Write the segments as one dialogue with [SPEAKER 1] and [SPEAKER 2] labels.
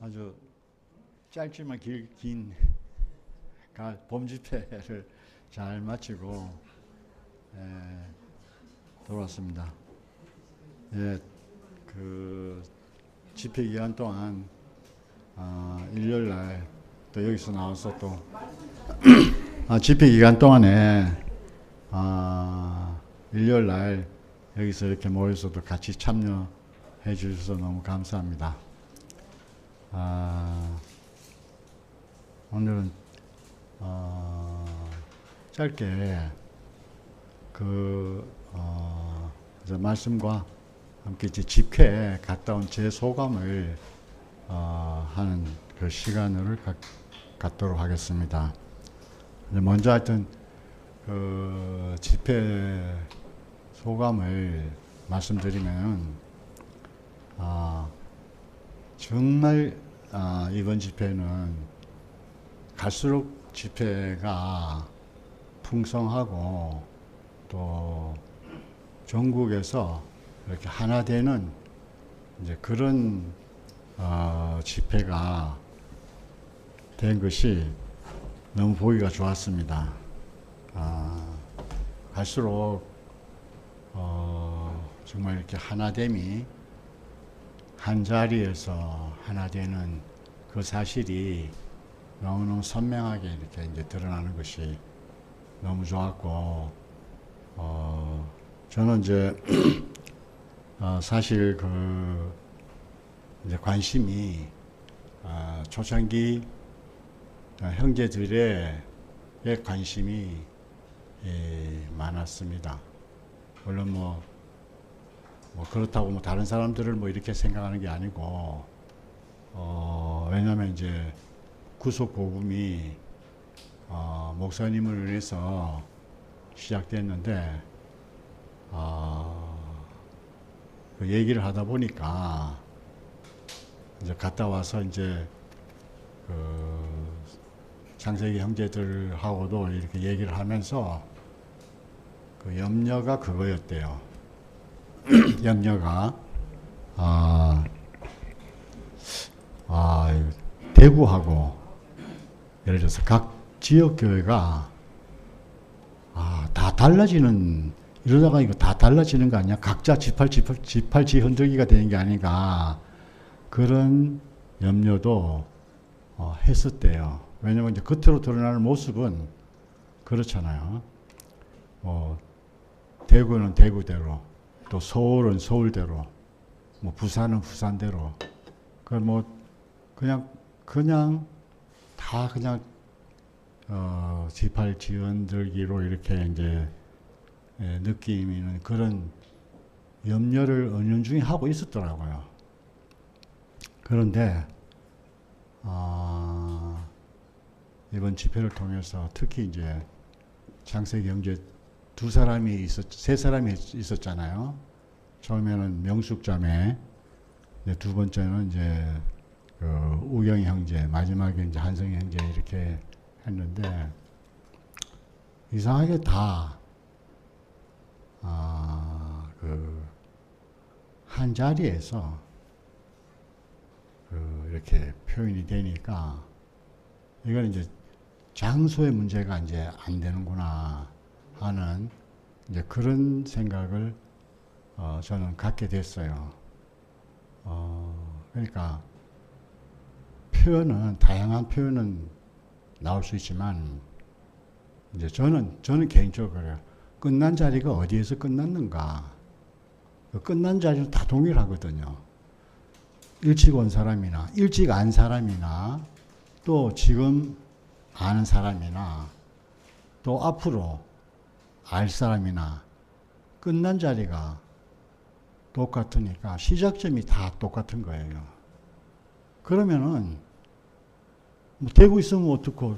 [SPEAKER 1] 아주 짧지만 긴 봄 집회를 잘 마치고 돌아왔습니다. 예, 그 집회 기간 동안 일요일 날 또 여기서 나와서 또 집회 기간 동안에 일요일 날 여기서 이렇게 모여서도 같이 참여해 주셔서 너무 감사합니다. 오늘은 짧게 이제 말씀과 함께 이제 집회에 갔다 온 제 소감을 하는 그 시간을 갖도록 하겠습니다. 먼저 하여튼 그 집회 소감을 말씀드리면 정말 이번 집회는 갈수록 집회가 풍성하고 또 전국에서 이렇게 하나 되는 이제 그런 집회가 된 것이 너무 보기가 좋았습니다. 갈수록 정말 이렇게 하나됨이 한 자리에서 하나 되는 그 사실이 너무너무 선명하게 이렇게 이제 드러나는 것이 너무 좋았고, 저는 이제 사실 이제 관심이 초창기 형제들의 관심이 많았습니다. 물론 뭐 그렇다고 다른 사람들을 이렇게 생각하는 게 아니고, 왜냐면 이제 구속 복음이 목사님을 위해서 시작됐는데, 그 얘기를 하다 보니까 이제 갔다 와서 이제 창세기 형제들하고도 이렇게 얘기를 하면서 그 염려가 그거였대요. 염려가 대구하고 예를 들어서 각 지역 교회가 다 달라지는, 이러다가 이거 다 달라지는 거 아니야? 각자 지팔지 흔들기가 되는 게 아닌가, 그런 염려도 했었대요. 왜냐면 이제 겉으로 드러나는 모습은 그렇잖아요. 대구는 대구대로, 또 서울은 서울대로, 부산은 부산대로, 그냥 다 지팔지 흔들기로 이렇게 이제 느끼는 그런 염려를 은연중에 하고 있었더라고요. 그런데 이번 집회를 통해서 특히 이제 창세기 형제 세 사람이 있었잖아요. 처음에는 명숙자매, 두 번째는 이제 우경이 형제, 마지막에 이제 한성이 형제 이렇게 했는데, 이상하게 다 한 자리에서 이렇게 표현이 되니까 이건 이제 장소의 문제가 이제 안 되는구나 하는 이제 그런 생각을 저는 갖게 됐어요. 그러니까 다양한 표현은 나올 수 있지만, 이제 저는 개인적으로 그래요. 끝난 자리가 어디에서 끝났는가? 끝난 자리는 다 동일하거든요. 일찍 온 사람이나 일찍 안 사람이나 또 지금 아는 사람이나 또 앞으로 알 사람이나 끝난 자리가 똑같으니까 시작점이 다 똑같은 거예요. 그러면은 대구 있으면 어떻고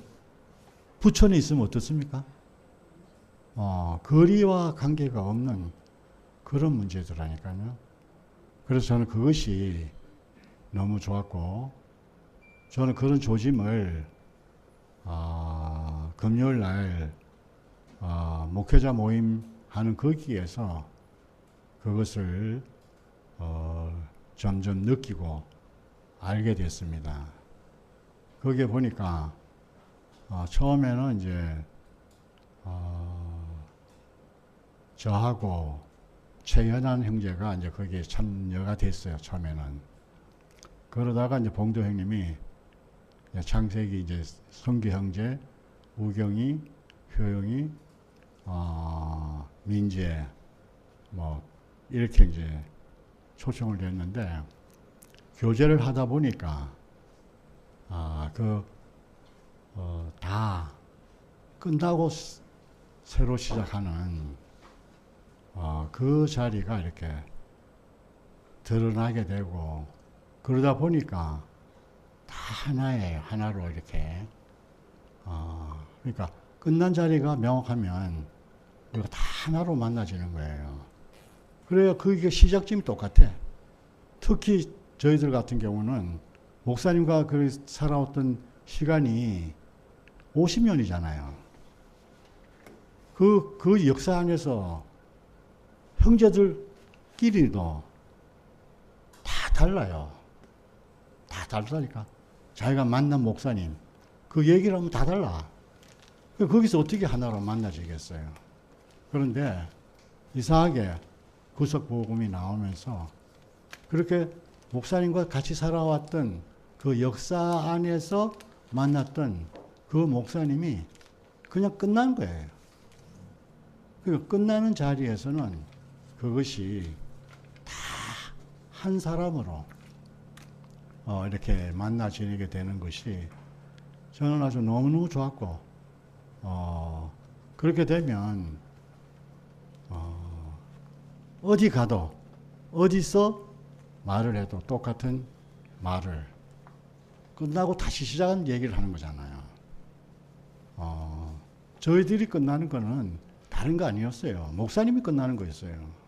[SPEAKER 1] 부천에 있으면 어떻습니까? 거리와 관계가 없는 그런 문제들라니까요. 그래서 저는 그것이 너무 좋았고, 저는 그런 조짐을 금요일 날 목회자 모임 하는 거기에서 그것을 점점 느끼고 알게 됐습니다. 거기에 보니까 처음에는 이제 저하고 최연한 형제가 이제 거기에 참여가 됐어요. 처음에는. 그러다가 이제 봉도 형님이 창세기 이제 성규 형제, 우경이, 효영이, 민재 뭐 이렇게 이제 초청을 됐는데 교제를 하다 보니까 다 끝나고 새로 시작하는 그 자리가 이렇게 드러나게 되고 그러다 보니까 다 하나예요. 하나로 이렇게 그러니까 끝난 자리가 명확하면 우리가 다 하나로 만나지는 거예요. 그래야 그게 시작점이 똑같아. 특히 저희들 같은 경우는 목사님과 그 살아왔던 시간이 50년이잖아요. 그 역사 안에서 형제들끼리도 다 달라요. 다 다르다니까. 자기가 만난 목사님, 그 얘기를 하면 다 달라. 거기서 어떻게 하나로 만나지겠어요. 그런데 이상하게 구속복음이 나오면서 그렇게 목사님과 같이 살아왔던 그 역사 안에서 만났던 그 목사님이 그냥 끝난 거예요. 그 끝나는 자리에서는 그것이 다 한 사람으로 이렇게 만나 지내게 되는 것이 저는 아주 너무너무 좋았고 그렇게 되면 어디 가도 어디서 말을 해도 똑같은 말을 끝나고 다시 시작하는 얘기를 하는 거잖아요. 저희들이 끝나는 거는 다른 거 아니었어요. 목사님이 끝나는 거였어요.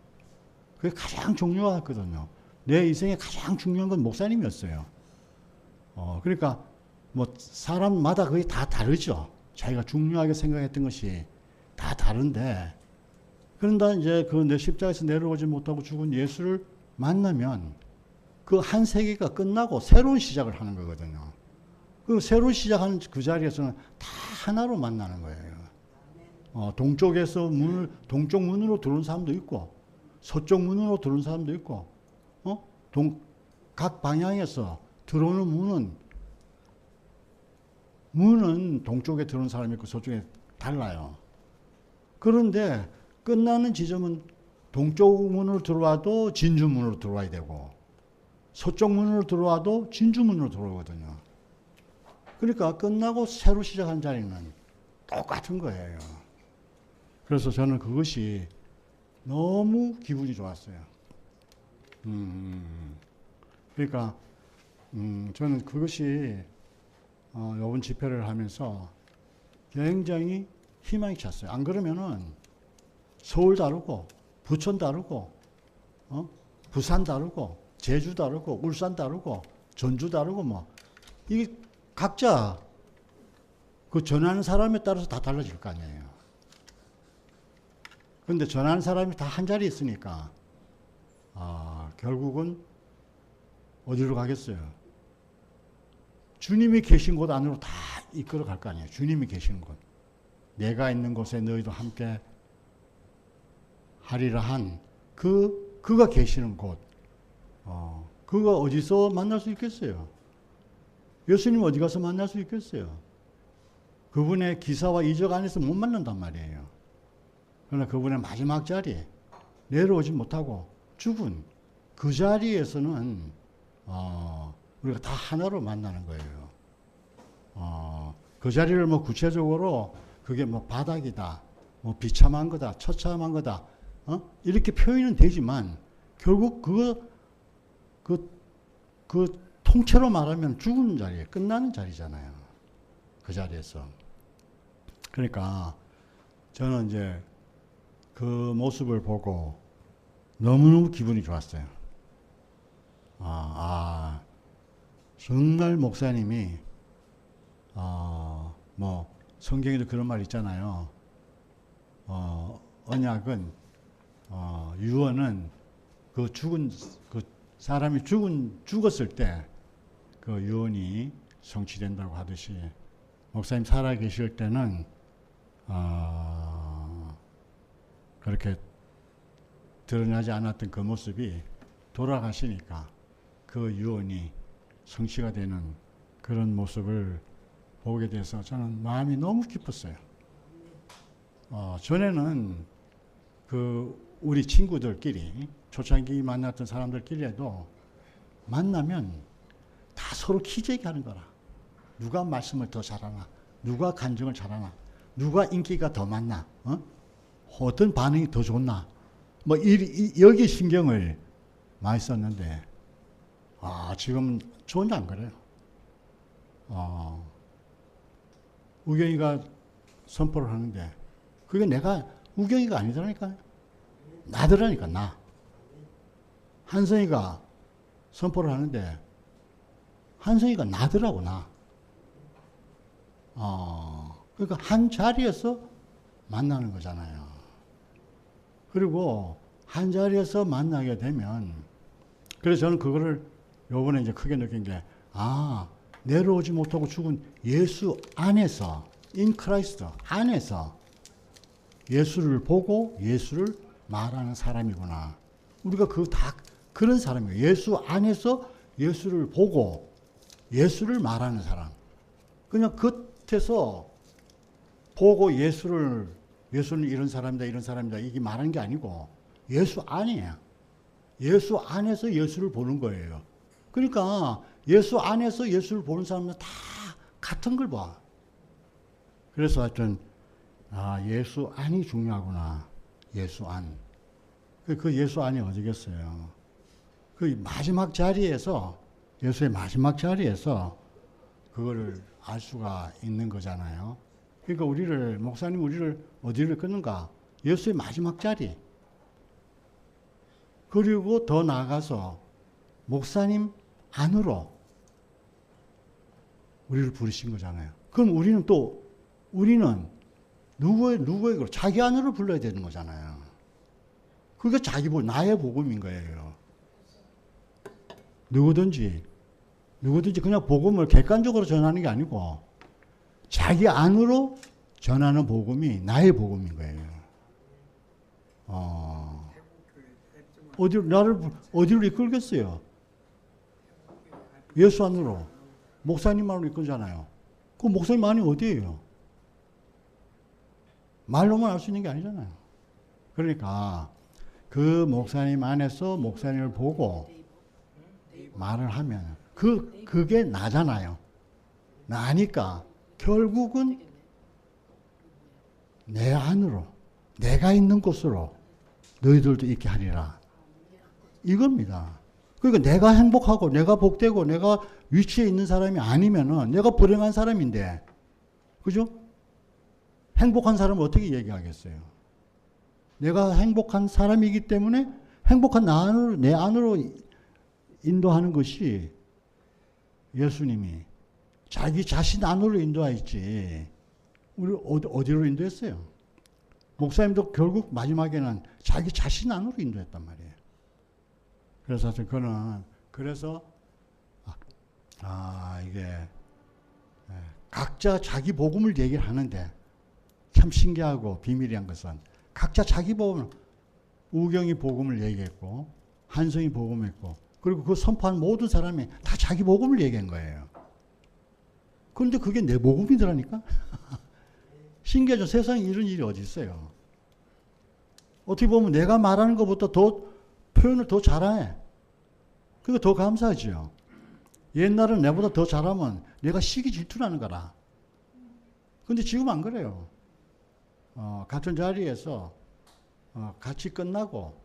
[SPEAKER 1] 그게 가장 중요했거든요. 내 인생에 가장 중요한 건 목사님이었어요. 그러니까 뭐 사람마다 거의 다 다르죠. 자기가 중요하게 생각했던 것이 다 다른데 그런다 이제 그 내 십자가에서 내려오지 못하고 죽은 예수를 만나면 그 한 세계가 끝나고 새로운 시작을 하는 거거든요. 그 새로 시작하는 그 자리에서는 다 하나로 만나는 거예요. 동쪽에서 동쪽 문으로 들어온 사람도 있고 서쪽 문으로 들어온 사람도 있고 각 방향에서 들어오는 문은 동쪽에 들어온 사람이 있고 서쪽에 달라요. 그런데 끝나는 지점은 동쪽 문으로 들어와도 진주 문으로 들어와야 되고 서쪽 문으로 들어와도 진주 문으로 들어오거든요. 그러니까 끝나고 새로 시작한 자리는 똑같은 거예요. 그래서 저는 그것이 너무 기분이 좋았어요. 그러니까 저는 그것이 이번 집회를 하면서 굉장히 희망이 찼어요. 안 그러면은 서울 다르고 부천 다르고 부산 다르고 제주 다르고 울산 다르고 전주 다르고 뭐 이게 각자 그 전하는 사람에 따라서 다 달라질 거 아니에요. 그런데 전하는 사람이 다 한 자리에 있으니까 결국은 어디로 가겠어요? 주님이 계신 곳 안으로 다 이끌어 갈 거 아니에요. 주님이 계신 곳. 내가 있는 곳에 너희도 함께 하리라 한 그가 계시는 곳. 그가 어디서 만날 수 있겠어요? 예수님 어디 가서 만날 수 있겠어요? 그분의 기사와 이적 안에서 못 만난단 말이에요. 그러나 그분의 마지막 자리에 내려오지 못하고 죽은 그 자리에서는 우리가 다 하나로 만나는 거예요. 그 자리를 뭐 구체적으로 그게 뭐 바닥이다, 뭐 비참한 거다, 처참한 거다, 이렇게 표현은 되지만 결국 그 통째로 말하면 죽은 자리에 끝나는 자리잖아요. 그 자리에서. 그러니까 저는 이제 그 모습을 보고 너무너무 기분이 좋았어요. 정말 목사님이 뭐 성경에도 그런 말 있잖아요. 언약은 유언은 그 사람이 죽었을 때 그 유언이 성취된다고 하듯이 목사님 살아 계실 때는 그렇게 드러나지 않았던 그 모습이 돌아가시니까 그 유언이 성취가 되는 그런 모습을 보게 돼서 저는 마음이 너무 기뻤어요. 전에는 그 우리 친구들끼리 초창기 만났던 사람들끼리도 만나면 다 서로 키재기 하는 거라. 누가 말씀을 더 잘하나, 누가 간증을 잘하나, 누가 인기가 더 많나, 어떤 반응이 더 좋나, 뭐 여기 신경을 많이 썼는데 지금 전혀 안 그래요. 우경이가 선포를 하는데 그게 내가 우경이가 아니더라니까. 나더라니까, 나. 한성이가 선포를 하는데 한성이가 나더라고, 나. 그러니까 한 자리에서 만나는 거잖아요. 그리고 한 자리에서 만나게 되면, 그래서 저는 그거를 요번에 이제 크게 느낀 게, 내려오지 못하고 죽은 예수 안에서, in Christ 안에서 예수를 보고 예수를 말하는 사람이구나. 우리가 다 그런 사람이에요. 예수 안에서 예수를 보고 예수를 말하는 사람. 그냥 겉에서 보고 예수는 이런 사람이다, 이런 사람이다, 이게 말하는 게 아니고 예수 안이에요. 예수 안에서 예수를 보는 거예요. 그러니까 예수 안에서 예수를 보는 사람은 다 같은 걸 봐. 그래서 하여튼 예수 안이 중요하구나. 예수 안. 그 예수 안이 어디겠어요. 그 마지막 자리에서, 예수의 마지막 자리에서 그거를 알 수가 있는 거잖아요. 그러니까 목사님 우리를 어디를 끊는가? 예수의 마지막 자리. 그리고 더 나아가서 목사님 안으로 우리를 부르신 거잖아요. 그럼 우리는 누구에게 자기 안으로 불러야 되는 거잖아요. 그게 나의 복음인 거예요. 누구든지 그냥 복음을 객관적으로 전하는 게 아니고 자기 안으로 전하는 복음이 나의 복음인 거예요. 어디로 이끌겠어요? 예수 안으로. 목사님 안으로 이끌잖아요. 그 목사님 안이 어디예요? 말로만 알 수 있는 게 아니잖아요. 그러니까 그 목사님 안에서 목사님을 보고 말을 하면 그게 나잖아요. 나니까 결국은 내 안으로, 내가 있는 곳으로 너희들도 있게 하리라. 이겁니다. 그러니까 내가 행복하고 내가 복되고 내가 위치에 있는 사람이 아니면은 내가 불행한 사람인데, 그죠? 행복한 사람은 어떻게 얘기하겠어요? 내가 행복한 사람이기 때문에 행복한 내 안으로 인도하는 것이 예수님이 자기 자신 안으로 인도하였지. 우리 어디로 인도했어요? 목사님도 결국 마지막에는 자기 자신 안으로 인도했단 말이에요. 그래서 그래서 이게 각자 자기 복음을 얘기를 하는데 참 신기하고 비밀이한 것은 각자 자기 복음을, 우경이 복음을 얘기했고 한성이 복음했고 그리고 그 선포한 모든 사람이 다 자기 복음을 얘기한 거예요. 그런데 그게 내 복음이더라니까. 신기하죠. 세상에 이런 일이 어디 있어요. 어떻게 보면 내가 말하는 것보다 더 표현을 더 잘해. 그거 더 감사하죠. 옛날은 내보다 더 잘하면 내가 시기 질투나는 거라. 근데 지금 안 그래요. 같은 자리에서 같이 끝나고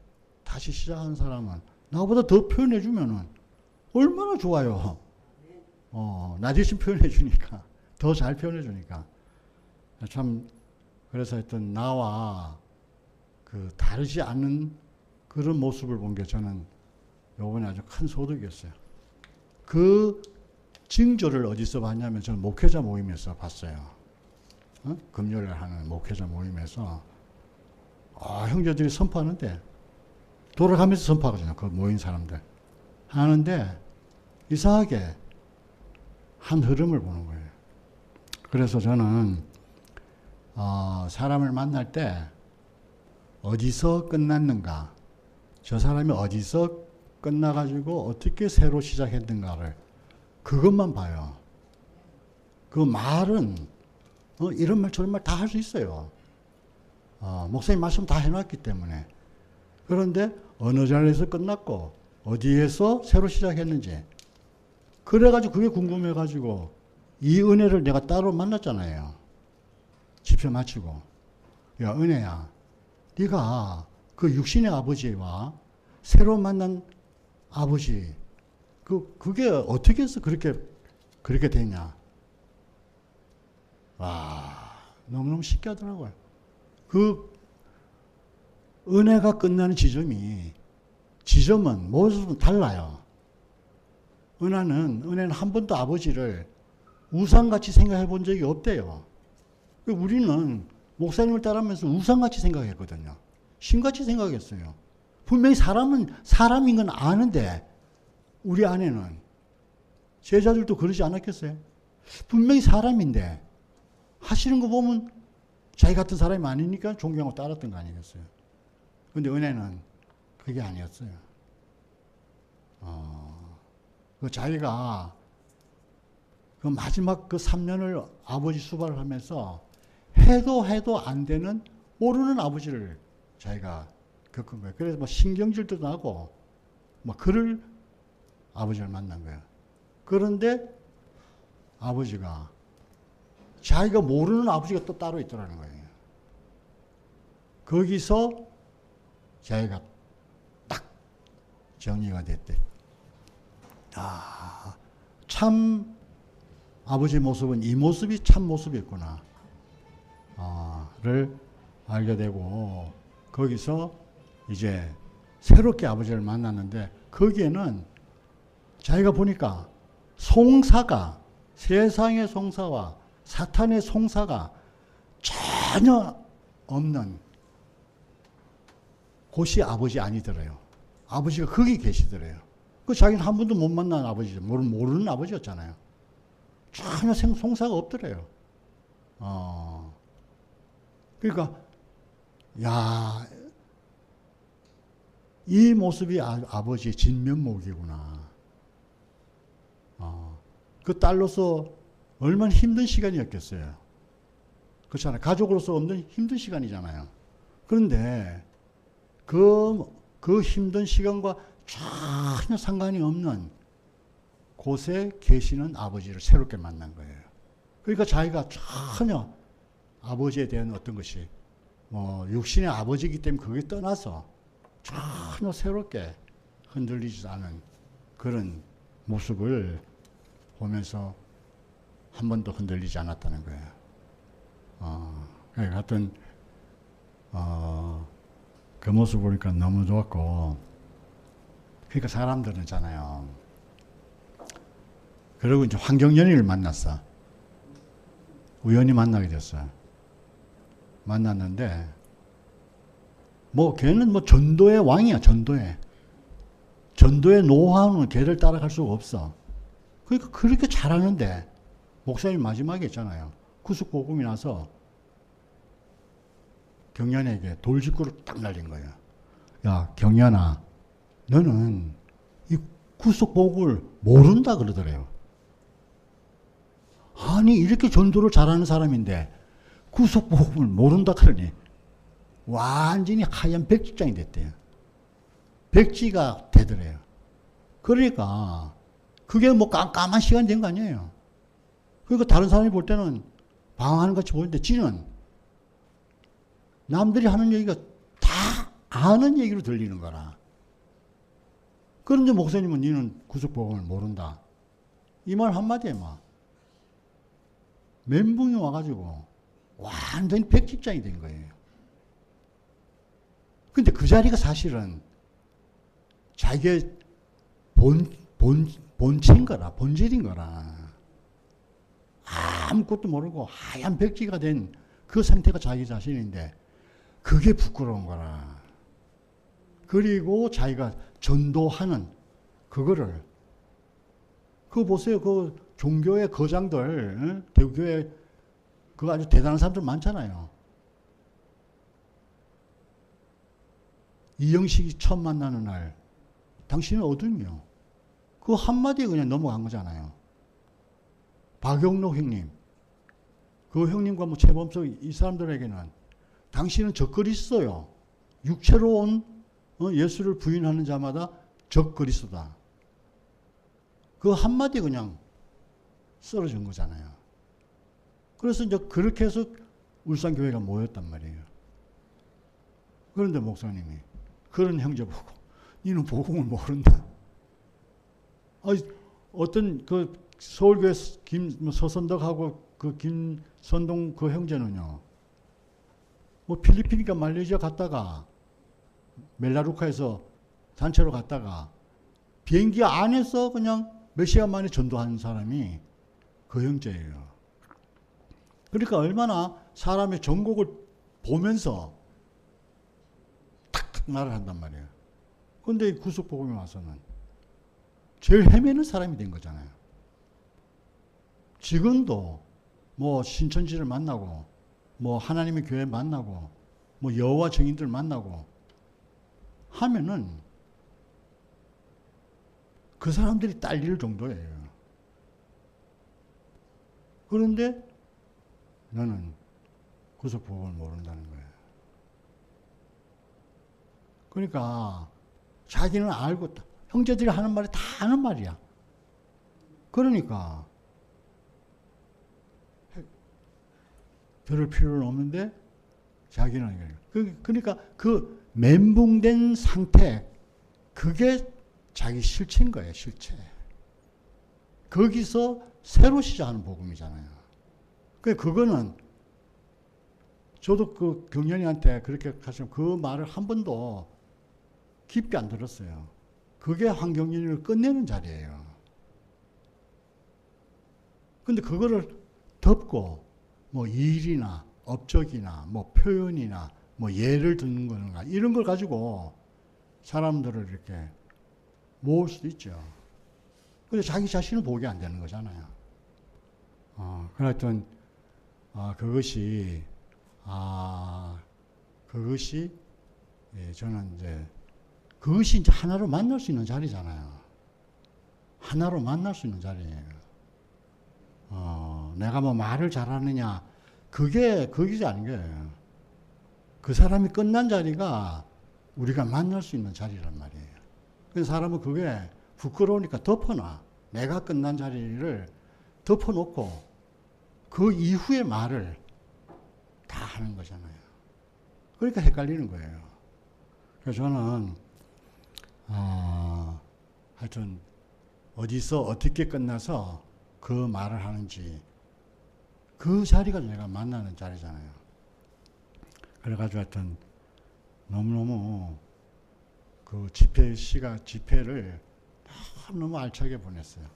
[SPEAKER 1] 다시 시작하는 사람은 나보다 더 표현해주면은 얼마나 좋아요. 나 대신 표현해주니까. 더 잘 표현해주니까. 참, 그래서 하여튼 나와 다르지 않는 그런 모습을 본 게 저는 요번에 아주 큰 소득이었어요. 그 징조를 어디서 봤냐면 저는 목회자 모임에서 봤어요. 금요일에 하는 목회자 모임에서 형제들이 선포하는데 돌아가면서 선포하거든요. 그 모인 사람들. 하는데 이상하게 한 흐름을 보는 거예요. 그래서 저는 사람을 만날 때 어디서 끝났는가, 저 사람이 어디서 끝나가지고 어떻게 새로 시작했는가를 그것만 봐요. 그 말은 이런 말 저런 말 다 할 수 있어요. 목사님 말씀 다 해놨기 때문에. 그런데 어느 자리에서 끝났고 어디에서 새로 시작했는지 그래가지고 그게 궁금해가지고 이 은혜를 내가 따로 만났잖아요. 집회 마치고. 야, 은혜야, 네가 그 육신의 아버지와 새로 만난 아버지 그게 어떻게 해서 그렇게 되냐. 와, 너무너무 신기하더라고요. 그 은혜가 끝나는 지점은 모습은 달라요. 은혜는 한 번도 아버지를 우상같이 생각해 본 적이 없대요. 우리는 목사님을 따르면서 우상같이 생각했거든요. 신같이 생각했어요. 분명히 사람은 사람인 건 아는데 우리 안에는 제자들도 그러지 않았겠어요? 분명히 사람인데 하시는 거 보면 자기 같은 사람이 아니니까 존경하고 따랐던 거 아니겠어요? 근데 은혜는 그게 아니었어요. 그 자기가 그 마지막 그 3년을 아버지 수발을 하면서 해도 안 되는 모르는 아버지를 자기가 겪은 거예요. 그래서 뭐 신경질도 나고 뭐 그럴 아버지를 만난 거예요. 그런데 아버지가 자기가 모르는 아버지가 또 따로 있더라는 거예요. 거기서 자기가 딱 정리가 됐대. 참 아버지 모습은 이 모습이 참 모습이었구나. 를 알게 되고 거기서 이제 새롭게 아버지를 만났는데 거기에는 자기가 보니까 송사가 세상의 송사와 사탄의 송사가 전혀 없는 곳이 아버지 아니더래요. 아버지가 거기 계시더래요. 그 자기는 한 번도 못 만난 아버지, 모르는 아버지였잖아요. 전혀 송사가 없더래요. 그러니까 야, 이 모습이 아버지의 진면목이구나. 그 딸로서 얼마나 힘든 시간이었겠어요. 그렇잖아요. 가족으로서 없는 힘든 시간이잖아요. 그런데 그 힘든 시간과 전혀 상관이 없는 곳에 계시는 아버지를 새롭게 만난 거예요. 그러니까 자기가 전혀 아버지에 대한 어떤 것이 육신의 아버지이기 때문에 그게 떠나서 전혀 새롭게 흔들리지 않은 그런 모습을 보면서 한 번도 흔들리지 않았다는 거예요. 하여튼 그 모습 보니까 너무 좋았고, 그러니까 사람들은 있잖아요. 그리고 이제 환경연인을 만났어. 우연히 만나게 됐어요. 만났는데 걔는 전도의 왕이야. 전도의 노하우는 걔를 따라갈 수가 없어. 그러니까 그렇게 잘하는데 목사님 마지막에 있잖아요. 구속복음이 나서 경련에게 돌직구를 딱 날린 거예요. 야, 경련아, 너는 이 구속복음을 모른다 그러더래요. 아니, 이렇게 전도를 잘하는 사람인데 구속복음을 모른다 그러니 완전히 하얀 백지장이 됐대요. 백지가 되더래요. 그러니까 그게 깜깜한 시간이 된 거 아니에요. 그러니까 다른 사람이 볼 때는 방황하는 같이 보이는데 지는 남들이 하는 얘기가 다 아는 얘기로 들리는 거라. 그런데 목사님은 니는 구속복음을 모른다. 이 말 한마디에 멘붕이 와가지고 완전히 백집장이 된 거예요. 근데 그 자리가 사실은 자기의 본체인 거라, 본질인 거라. 아무것도 모르고 하얀 백지가 된 그 상태가 자기 자신인데 그게 부끄러운 거라. 그리고 자기가 전도하는 그거를 그거 보세요. 그 종교의 거장들, 응? 대교회 그 아주 대단한 사람들 많잖아요. 이영식이 처음 만나는 날, 당신은 어둠이요. 그 한마디에 그냥 넘어간 거잖아요. 박영록 형님, 그 형님과 뭐 최범석 이 사람들에게는 당신은 적그리스도요. 육체로 온 예수를 부인하는 자마다 적그리스도다. 그 한마디 그냥 쓰러진 거잖아요. 그래서 이제 그렇게 해서 울산교회가 모였단 말이에요. 그런데 목사님이 그런 형제 보고 니는 복음을 모른다. 어떤 그 서울교회 서선덕하고 그 김선동 그 형제는요. 뭐 필리핀이니까 말레이시아 갔다가 멜라루카에서 단체로 갔다가 비행기 안에서 그냥 몇 시간 만에 전도하는 사람이 그 형제예요. 그러니까 얼마나 사람의 전곡을 보면서 탁탁 말을 한단 말이에요. 그런데 구속복음에 와서는 제일 헤매는 사람이 된 거잖아요. 지금도 뭐 신천지를 만나고 뭐 하나님의 교회 만나고 뭐 여호와 증인들 만나고 하면은 그 사람들이 딸릴 정도예요. 그런데 너는 구속복음을 모른다는 거예요. 그러니까 자기는 알고 형제들이 하는 말이 다 아는 말이야. 그러니까 들을 필요는 없는데 자기는 그러니까 그 멘붕된 상태 그게 자기 실체인 거예요. 실체. 거기서 새로 시작하는 복음이잖아요. 그거는 저도 그 경련이한테 그렇게 하시면 그 말을 한 번도 깊게 안 들었어요. 그게 환경연의를 끝내는 자리예요. 근데 그거를 덮고 뭐 일이나 업적이나 뭐 표현이나 뭐 예를 듣는 거는가 이런 걸 가지고 사람들을 이렇게 모을 수도 있죠. 근데 자기 자신을 보게 안 되는 거잖아요. 그랬던 그것이 예, 저는 이제 그것이 이제 하나로 만날 수 있는 자리잖아요. 하나로 만날 수 있는 자리예요. 내가 뭐 말을 잘하느냐 그게 아닌 거예요. 그 사람이 끝난 자리가 우리가 만날 수 있는 자리란 말이에요. 그래서 사람은 그게 부끄러우니까 덮어놔. 내가 끝난 자리를 덮어놓고 그 이후의 말을 다 하는 거잖아요. 그러니까 헷갈리는 거예요. 그래서 저는 하여튼 어디서 어떻게 끝나서 그 말을 하는지 그 자리가 내가 만나는 자리잖아요. 그래가지고 하여튼 너무너무 그 집회를 너무 알차게 보냈어요.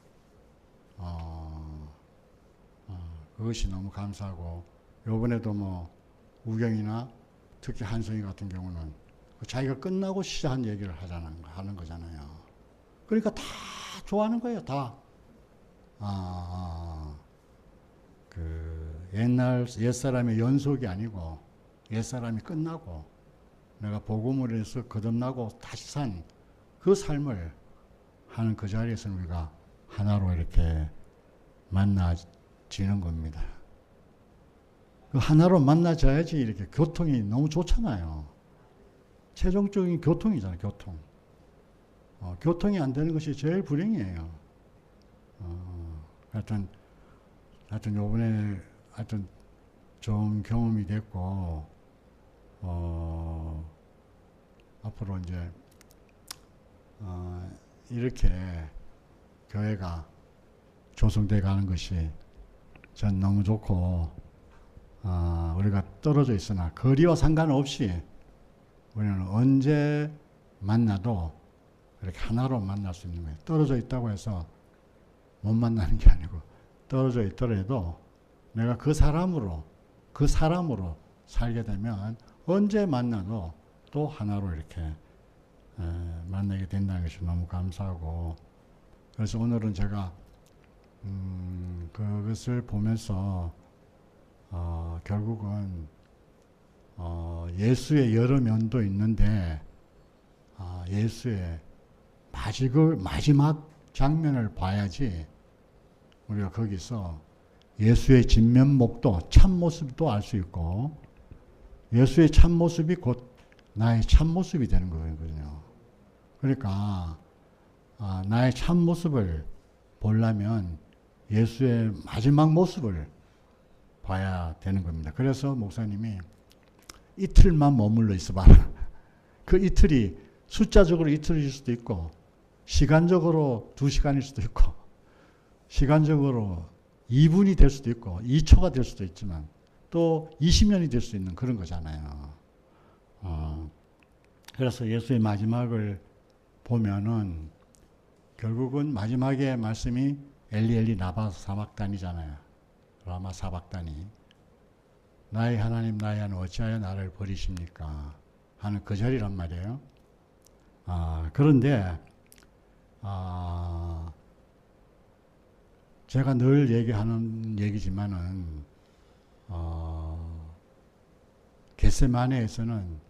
[SPEAKER 1] 그것이 너무 감사하고 요번에도 뭐 우경이나 특히 한성이 같은 경우는 자기가 끝나고 시작한 얘기를 하는 거잖아요. 그러니까 다 좋아하는 거예요. 다. 그 옛사람의 연속이 아니고 옛사람이 끝나고 내가 복음을 해서 거듭나고 다시 산 그 삶을 하는 그 자리에서 우리가 하나로 이렇게 만나지는 겁니다. 그 하나로 만나져야지 이렇게 교통이 너무 좋잖아요. 최종적인 교통이잖아요, 교통. 교통이 안 되는 것이 제일 불행이에요. 하여튼 요번에 하여튼 좋은 경험이 됐고, 앞으로 이제, 이렇게 교회가 조성돼 가는 것이 전 너무 좋고, 우리가 떨어져 있으나 거리와 상관없이 우리는 언제 만나도 이렇게 하나로 만날 수 있는 거예요. 떨어져 있다고 해서 못 만나는 게 아니고 떨어져 있더라도 내가 그 사람으로 살게 되면 언제 만나도 또 하나로 이렇게 만나게 된다는 것이 너무 감사하고 그래서 오늘은 제가 그것을 보면서 결국은 예수의 여러 면도 있는데 예수의 마지막 장면을 봐야지 우리가 거기서 예수의 진면목도 참모습도 알 수 있고 예수의 참모습이 곧 나의 참모습이 되는 거거든요. 그러니까 나의 참모습을 보려면 예수의 마지막 모습을 봐야 되는 겁니다. 그래서 목사님이 이틀만 머물러 있어봐라. 그 이틀이 숫자적으로 이틀일 수도 있고 시간적으로 2시간일 수도 있고 시간적으로 2분이 될 수도 있고 2초가 될 수도 있지만 또 20년이 될 수 있는 그런 거잖아요. 그래서 예수의 마지막을 보면은 결국은 마지막에 말씀이 엘리 엘리 라마 사박단이잖아요. 라마 사박단이 나의 하나님 나의 하나님 어찌하여 나를 버리십니까 하는 그 자리란 말이에요. 그런데 제가 늘 얘기하는 얘기지만은 겟세마네에서는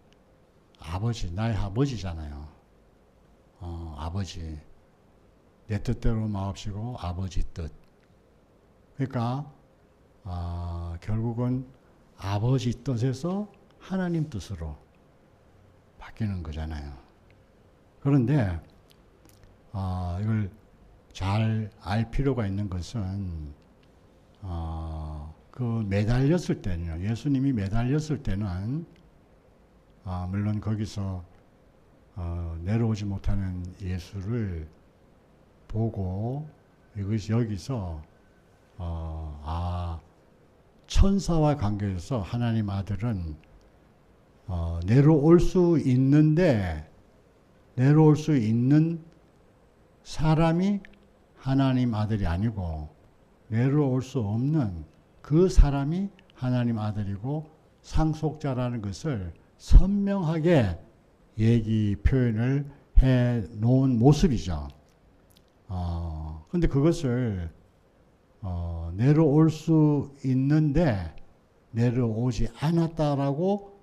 [SPEAKER 1] 아버지 나의 아버지잖아요. 아버지 내 뜻대로 마옵시고 아버지 뜻. 그러니까 결국은 아버지 뜻에서 하나님 뜻으로 바뀌는 거잖아요. 그런데 이걸 잘 알 필요가 있는 것은 그 매달렸을 때는요. 예수님이 매달렸을 때는 물론 거기서 내려오지 못하는 예수를 보고 이것이 여기서 천사와 관계에서 하나님 아들은 내려올 수 있는데 내려올 수 있는 사람이 하나님 아들이 아니고 내려올 수 없는 그 사람이 하나님 아들이고 상속자라는 것을 선명하게 표현을 해 놓은 모습이죠. 근데 그것을 내려올 수 있는데 내려오지 않았다라고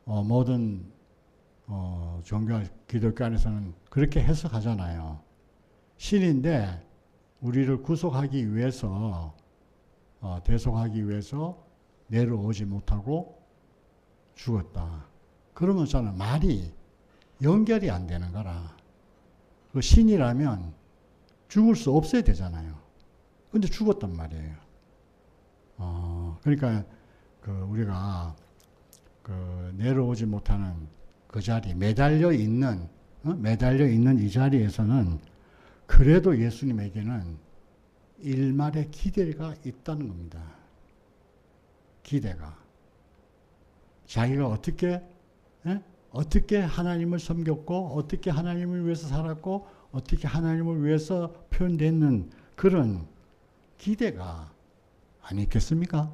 [SPEAKER 1] 모든 종교 기독교 안에서는 그렇게 해석하잖아요. 신인데 우리를 구속하기 위해서 대속하기 위해서 내려오지 못하고 죽었다. 그러면 저는 말이 연결이 안 되는 거라. 그 신이라면 죽을 수 없어야 되잖아요. 근데 죽었단 말이에요. 그러니까 우리가 내려오지 못하는 그 자리, 매달려 있는 이 자리에서는 그래도 예수님에게는 일말의 기대가 있다는 겁니다. 기대가. 자기가 어떻게 하나님을 섬겼고, 어떻게 하나님을 위해서 살았고, 어떻게 하나님을 위해서 표현되는 그런 기대가 아니겠습니까?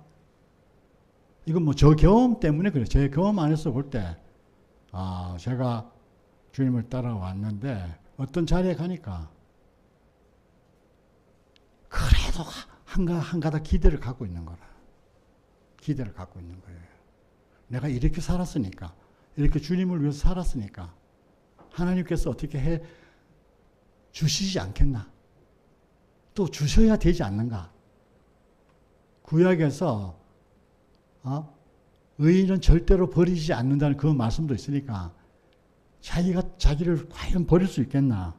[SPEAKER 1] 이건 뭐 저 경험 때문에 그래요. 제 경험 안에서 볼 때, 제가 주님을 따라왔는데, 어떤 자리에 가니까, 그래도 한 가닥 기대를 갖고 있는 거라. 기대를 갖고 있는 거예요. 내가 이렇게 살았으니까, 이렇게 주님을 위해서 살았으니까, 하나님께서 어떻게 해 주시지 않겠나? 또 주셔야 되지 않는가? 구약에서 의인은 절대로 버리지 않는다는 그 말씀도 있으니까 자기가 자기를 과연 버릴 수 있겠나?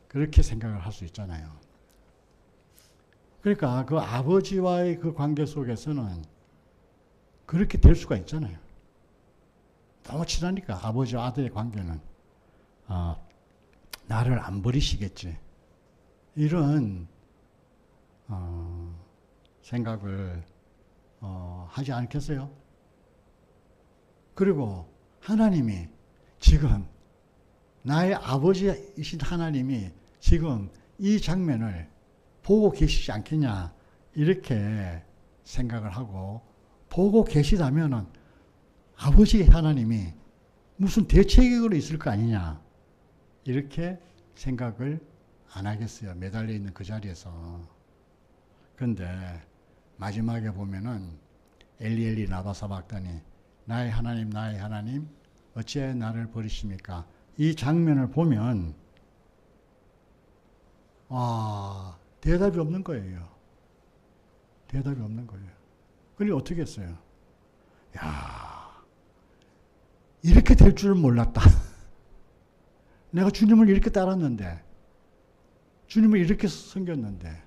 [SPEAKER 1] 그렇게 생각을 할 수 있잖아요. 그러니까 그 아버지와의 그 관계 속에서는 그렇게 될 수가 있잖아요. 너무 친하니까 아버지와 아들의 관계는 나를 안 버리시겠지. 이런 생각을 하지 않겠어요? 그리고 하나님이 지금 나의 아버지이신 하나님이 지금 이 장면을 보고 계시지 않겠냐 이렇게 생각을 하고 보고 계시다면은 아버지 하나님이 무슨 대책으로 있을 거 아니냐 이렇게 생각을 안 하겠어요. 매달려 있는 그 자리에서. 그런데 마지막에 보면은 엘리 엘리 라마 사박다니 나의 하나님 어찌하여 나를 버리십니까? 이 장면을 보면 대답이 없는 거예요. 대답이 없는 거예요. 그리고 어떻게 했어요? 야, 이렇게 될 줄은 몰랐다. 내가 주님을 이렇게 따랐는데, 주님을 이렇게 섬겼는데,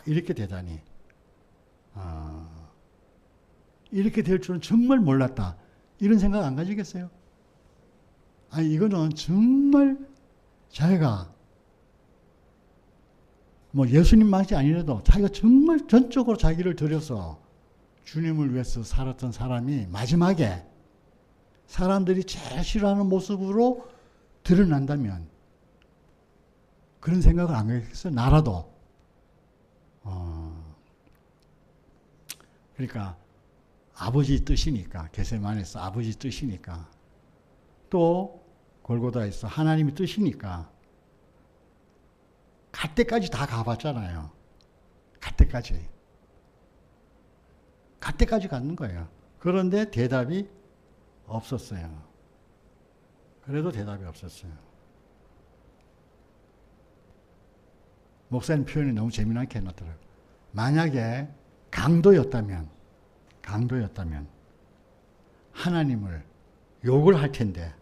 [SPEAKER 1] 이렇게 되다니. 이렇게 될 줄은 정말 몰랐다. 이런 생각 안 가지겠어요? 아니, 이거는 정말 자기가 뭐 예수님만이 아니라도 자기가 정말 전적으로 자기를 들여서 주님을 위해서 살았던 사람이 마지막에 사람들이 제일 싫어하는 모습으로 드러난다면 그런 생각을 안 하겠어요? 나라도. 그러니까 아버지 뜻이니까, 겟세마네에서 아버지 뜻이니까, 또 골고다에서 하나님의 뜻이니까 갈 때까지 다 가봤잖아요. 갈 때까지 가는 거예요. 그런데 대답이 없었어요. 그래도 대답이 없었어요. 목사님 표현이 너무 재미나게 해놨더라고요. 만약에 강도였다면 하나님을 욕을 할 텐데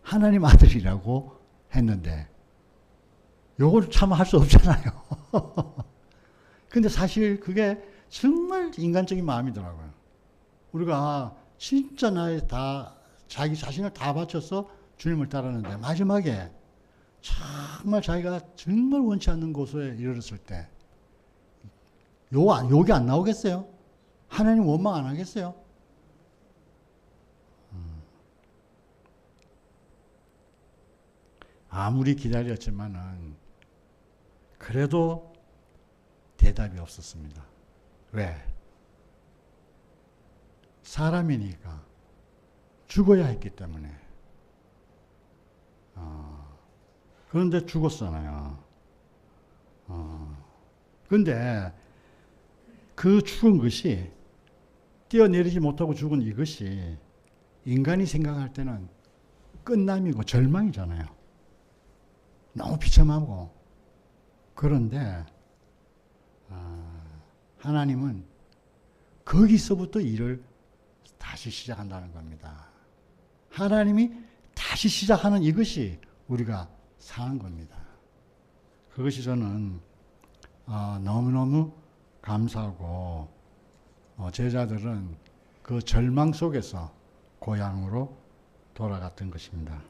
[SPEAKER 1] 하나님 아들이라고 했는데 욕을 참 할 수 없잖아요. 근데 사실 그게 정말 인간적인 마음이더라고요. 우리가 진짜 자기 자신을 다 바쳐서 주님을 따랐는데 마지막에 정말 자기가 정말 원치 않는 곳에 이르렀을 때 욕이 안 나오겠어요? 하나님 원망 안 하겠어요? 아무리 기다렸지만은 그래도 대답이 없었습니다. 왜? 사람이니까 죽어야 했기 때문에. 그런데 죽었잖아요. 그런데 그 죽은 것이 뛰어내리지 못하고 죽은 이것이 인간이 생각할 때는 끝남이고 절망이잖아요. 너무 비참하고. 그런데 하나님은 거기서부터 일을 다시 시작한다는 겁니다. 하나님이 다시 시작하는 이것이 우리가 사는 겁니다. 그것이 저는 너무너무 감사하고 제자들은 그 절망 속에서 고향으로 돌아갔던 것입니다.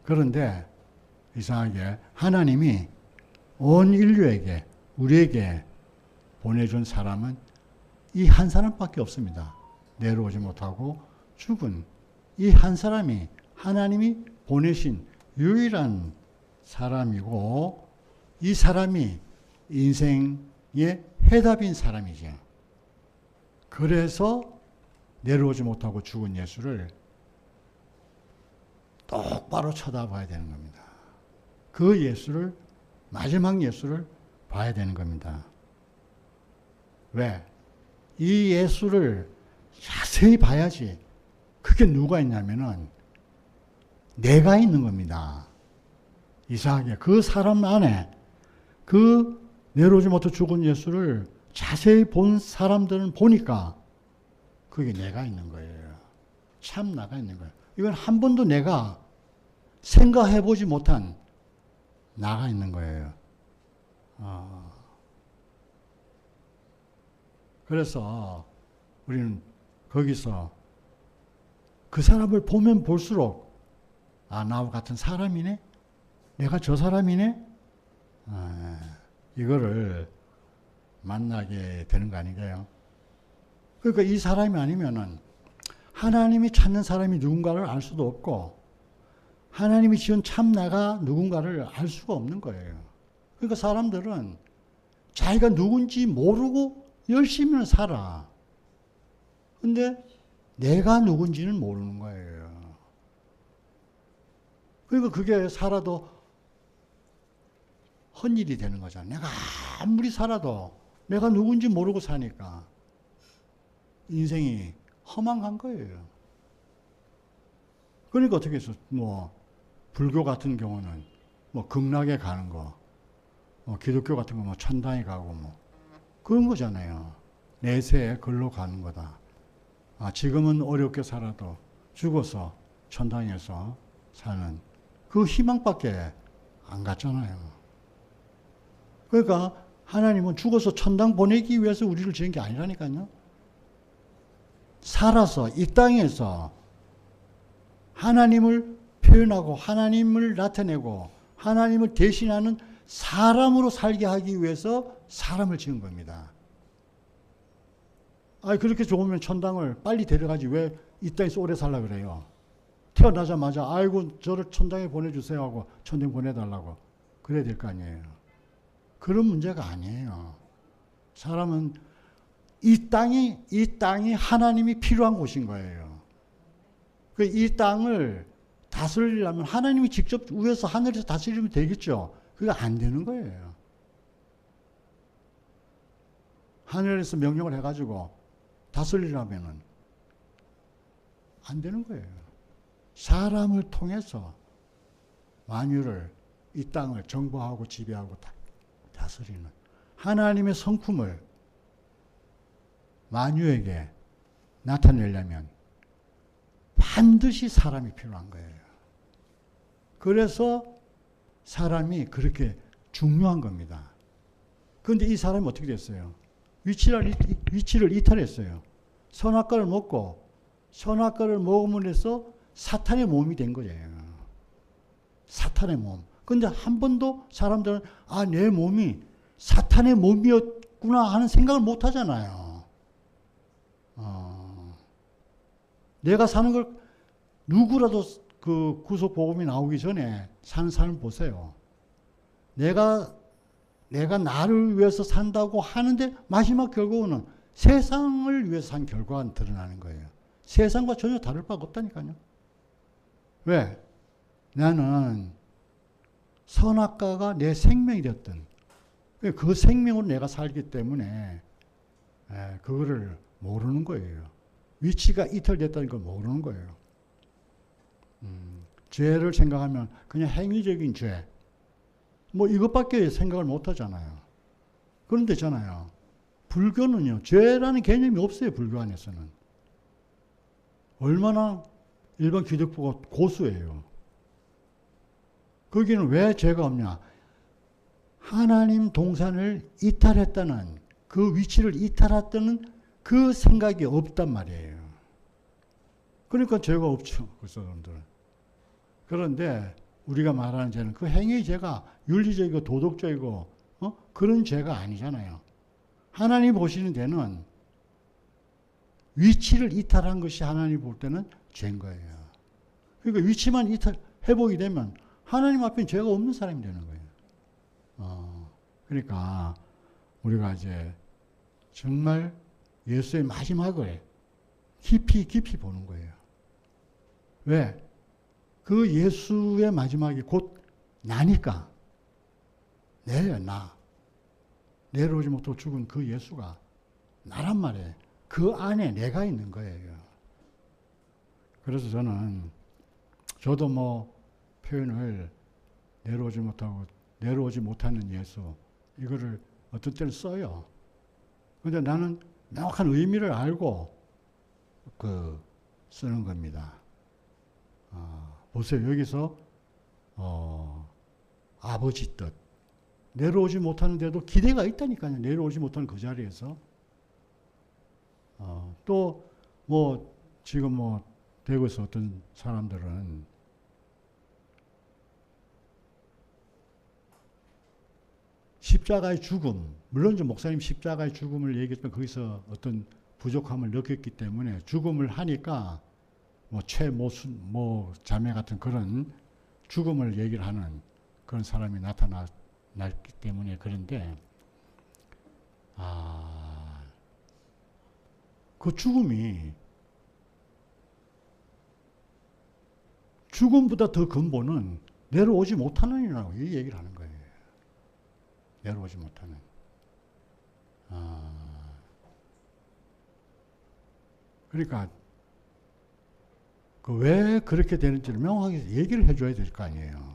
[SPEAKER 1] 그런데 이상하게 하나님이 온 인류에게 우리에게 보내준 사람은 이 한 사람밖에 없습니다. 내려오지 못하고 죽은 이 한 사람이 하나님이 보내신 유일한 사람이고 이 사람이 인생의 해답인 사람이죠. 그래서 내려오지 못하고 죽은 예수를 똑바로 쳐다봐야 되는 겁니다. 그 예수를, 마지막 예수를 봐야 되는 겁니다. 왜? 이 예수를 자세히 봐야지. 그게 누가 있냐면은 내가 있는 겁니다. 이상하게 그 사람 안에 그 내려오지 못해 죽은 예수를 자세히 본 사람들은 보니까 그게 내가 있는 거예요. 참 나가 있는 거예요. 이건 한 번도 내가 생각해보지 못한 나가 있는 거예요. 그래서 우리는 거기서 그 사람을 보면 볼수록 나와 같은 사람이네? 내가 저 사람이네? 이거를 만나게 되는 거 아닌가요? 그러니까 이 사람이 아니면은 하나님이 찾는 사람이 누군가를 알 수도 없고 하나님이 지은 참나가 누군가를 알 수가 없는 거예요. 그러니까 사람들은 자기가 누군지 모르고 열심히는 살아. 근데 내가 누군지는 모르는 거예요. 그러니까 그게 살아도 헛일이 되는 거잖아. 내가 아무리 살아도 내가 누군지 모르고 사니까 인생이 허망한 거예요. 그러니까 어떻게 해서 뭐 불교 같은 경우는 뭐 극락에 가는 거, 기독교 같은 거 뭐 천당에 가고 뭐 그런 거잖아요. 내세에 글로 가는 거다. 지금은 어렵게 살아도 죽어서 천당에서 사는 그 희망밖에 안 갔잖아요. 그러니까 하나님은 죽어서 천당 보내기 위해서 우리를 지은 게 아니라니까요. 살아서 이 땅에서 하나님을 표현하고 하나님을 나타내고 하나님을 대신하는 사람으로 살게 하기 위해서 사람을 지은 겁니다. 그렇게 좋으면 천당을 빨리 데려가지 왜 이 땅에서 오래 살라 그래요. 태어나자마자 아이고 저를 천당에 보내주세요 하고 천당 보내달라고 그래야 될 거 아니에요. 그런 문제가 아니에요. 사람은 이 땅이 하나님이 필요한 곳인 거예요. 이 땅을 다스리려면 하나님이 직접 위에서 하늘에서 다스리면 되겠죠. 그게 안 되는 거예요. 하늘에서 명령을 해가지고 다스리려면은 안 되는 거예요. 사람을 통해서 만유를 이 땅을 정복하고 지배하고 다스리는 하나님의 성품을 만유에게 나타내려면 반드시 사람이 필요한 거예요. 그래서 사람이 그렇게 중요한 겁니다. 그런데 이 사람이 어떻게 됐어요? 위치를 이탈했어요. 선악과를 먹고 선악과를 먹음으로 해서 사탄의 몸이 된 거예요. 사탄의 몸. 그런데 한 번도 사람들은 내 몸이 사탄의 몸이었구나 하는 생각을 못 하잖아요. 내가 사는 걸 누구라도 그 구속 복음이 나오기 전에 사는 사람 보세요. 내가 나를 위해서 산다고 하는데 마지막 결국은 세상을 위해서 산 결과가 드러나는 거예요. 세상과 전혀 다를 바가 없다니까요. 왜? 나는 선악과가 내 생명이 됐던 그 생명으로 내가 살기 때문에 그거를 모르는 거예요. 위치가 이탈됐다는 걸 모르는 거예요. 죄를 생각하면 그냥 행위적인 죄 뭐 이것밖에 생각을 못 하잖아요. 그런데 있잖아요. 불교는요. 죄라는 개념이 없어요. 불교 안에서는. 얼마나 일반 기독교가 고수예요. 거기는 왜 죄가 없냐. 하나님 동산을 이탈했다는 그 위치를 이탈했다는 그 생각이 없단 말이에요. 그러니까 죄가 없죠. 그 사람들은. 그런데 우리가 말하는 죄는 그 행위의 죄가 윤리적이고 도덕적이고 그런 죄가 아니잖아요. 하나님 보시는 데는 위치를 이탈한 것이 하나님 볼 때는 죄인 거예요. 그러니까 위치만 회복이 되면 하나님 앞에 죄가 없는 사람이 되는 거예요. 그러니까 우리가 이제 정말 예수의 마지막을 깊이 보는 거예요. 왜? 그 예수의 마지막이 곧 나니까. 내려오지 못하고 죽은 그 예수가 나란 말이에요. 그 안에 내가 있는 거예요. 그래서 저도 뭐 표현을 내려오지 못하는 예수, 이거를 어떤 때는 써요. 근데 나는 명확한 의미를 알고 쓰는 겁니다. 보세요. 여기서 아버지 뜻. 내려오지 못하는데도 기대가 있다니까요. 내려오지 못하는 그 자리에서. 또 뭐 지금 뭐 대구에서 어떤 사람들은 십자가의 죽음, 물론 좀 목사님 십자가의 죽음을 얘기했지만 거기서 어떤 부족함을 느꼈기 때문에 죽음을 하니까 뭐 뭐 자매 같은 그런 죽음을 얘기를 하는 그런 사람이 나타났기 때문에. 그런데 그 죽음보다 더 근본은 내려오지 못하는 이라고 이 얘기를 하는 거예요. 내려오지 못하는. 그러니까 왜 그렇게 되는지를 명확하게 얘기를 해줘야 될 거 아니에요.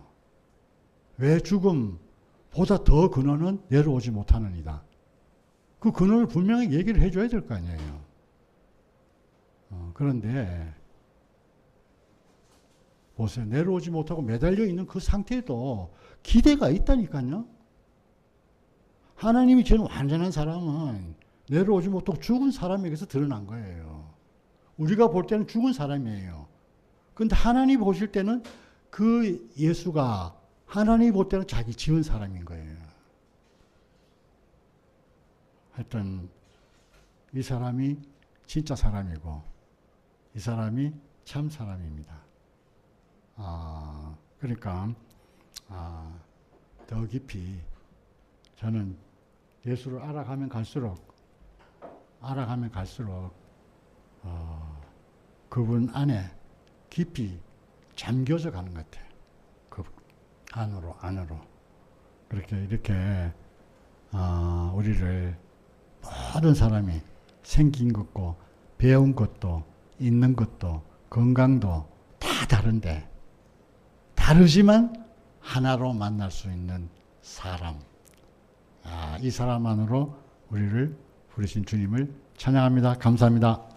[SPEAKER 1] 왜 죽음보다 더 근원은 내려오지 못하는 이다. 그 근원을 분명히 얘기를 해줘야 될 거 아니에요. 그런데 보세요. 내려오지 못하고 매달려 있는 그 상태에도 기대가 있다니까요. 하나님이 지은 완전한 사람은 내려오지 못하고 죽은 사람에게서 드러난 거예요. 우리가 볼 때는 죽은 사람이에요. 그런데 하나님 보실 때는 그 예수가 하나님 볼 때는 자기 지은 사람인 거예요. 하여튼 이 사람이 진짜 사람이고 이 사람이 참 사람입니다. 그러니까 더 깊이 저는 예수를 알아가면 갈수록 그분 안에 깊이 잠겨져 가는 것 같아요. 그 안으로 이렇게 우리를 모든 사람이 생긴 것도 배운 것도 있는 것도 건강도 다 다른데 다르지만 하나로 만날 수 있는 사람. 이 사람 안으로 우리를 부르신 주님을 찬양합니다. 감사합니다.